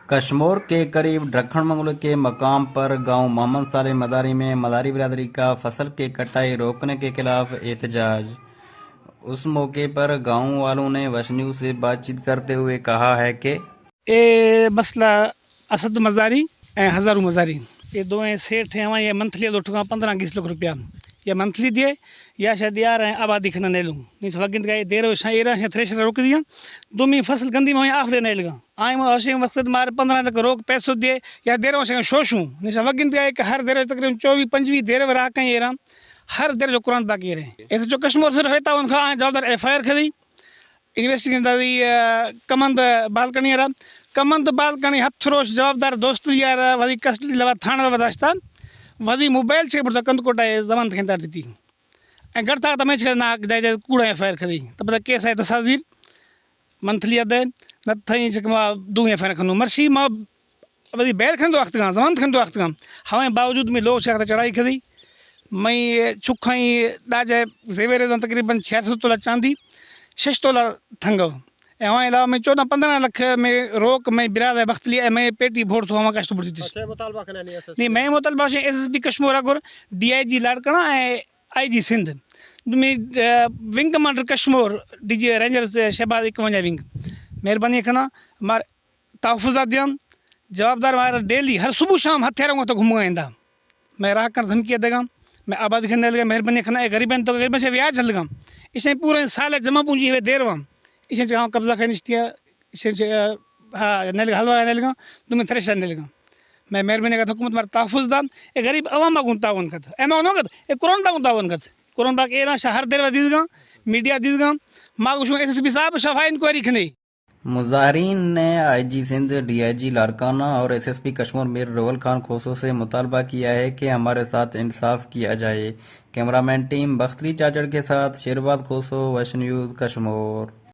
कशमोर के करीब ड्रखण मंगल के मकाम पर गांव मोहम्मद साले मदारी में मदारी बिरादरी का फसल की कटाई रोकने के खिलाफ एहतजाज। उस मौके पर गांव वालों ने वश न्यूज से बातचीत करते हुए कहा है कि ए मसला असद मज़ारी ऐं हज़ारू मज़ारी ये दो सेठ हैं वहाँ ये मंथली उठगा 15-20 लाख रुपया या मंथली दिए या शायद यार आबादी खना नेलूँ नहीं वगिंद का देर एरा थ्रेशर रोक दिया दुमी फसल गंदी में आफ दे नेलगा आए अशे मकसद मारे 15 लाख रोक पैसों दिए या देर शोशूँ नहीं वगिंद का हर देर तकरीबन 24-25 देर वर कहीं एरा हर देर जो कुरान बाकी रहे ऐसे जो कश्मीर सिर्फ रहता उनका जवाबदार FIR खदी इन्वेस्टिगेशन कमंद बालकनी कमंद बालकनी हफ्थरोश जवाबदार दोस्त यार वही कस्टडी लवा थाना वदास्ता वही मोबाइल से बुढ़ा कंद कोटा जमानत खेंदार दी घर था तमें ना जाए कूड़ा FIR खदी तब तक केस है तसाजीर मंथली अदे न थई दू FIR खनो मर्शी मां वही बैल खंदो वक्त का जमानत खंदो वक्त का हमें बावजूद में लोग शख्स चढ़ाई खदी मई छुखाई दाजे जेवर तकरीबन 600 तोला चांदी 6 तोला थंगो एवं अलावा मैं 14-15 लाख में रोक मैं बिराद वक्त लिया मैं पेटी भोर तो हम कष्ट बुढ़ी नहीं मैं मुतालबा SSB कश्मीर अगर DIG लाड़कना IG सिंध में wing commander Kashmir DG rangers Shahbaz इकवंजा विंग मेहरबानी करना मार तहफ़ुज़ात दियम जवाबदार मार डेली हर सुबह शाम हथियारों तो घुमाइंदा मैं राह कर धमकी देगा मैं आबादी खंडे लगा मेहरबानी करना गरीबन तो गरीबन से ब्याज चल गम इसे पूरे साल जमा पूंजी हुए देर वम इसे कब्जा कर निश्चित इसे हाँ नल हलवा नलगा तुम्हें थ्रेशर नलगा मैं मेहरबानी का हुकूमत मार तहफ़ुज़ दाम ए गरीब अवाम बागुन तावन कत एमा नो कत ए कुरान बागुन तावन कत कुरान बाग एरा हर देर दीदगा मीडिया दीदगा मागु SSB साहब सफाई इंक्वायरी खनी। मुजाहरीन ने IG सिंध DIG लारकाना और SSP कश्मीर मीर रोवल खान खोसो से मुतालबा किया है कि हमारे साथ इंसाफ किया जाए। कैमरामैन टीम बख्तरी चाचड़ के साथ शेरबाद खोसो, वश न्यूज़ कश्मीर।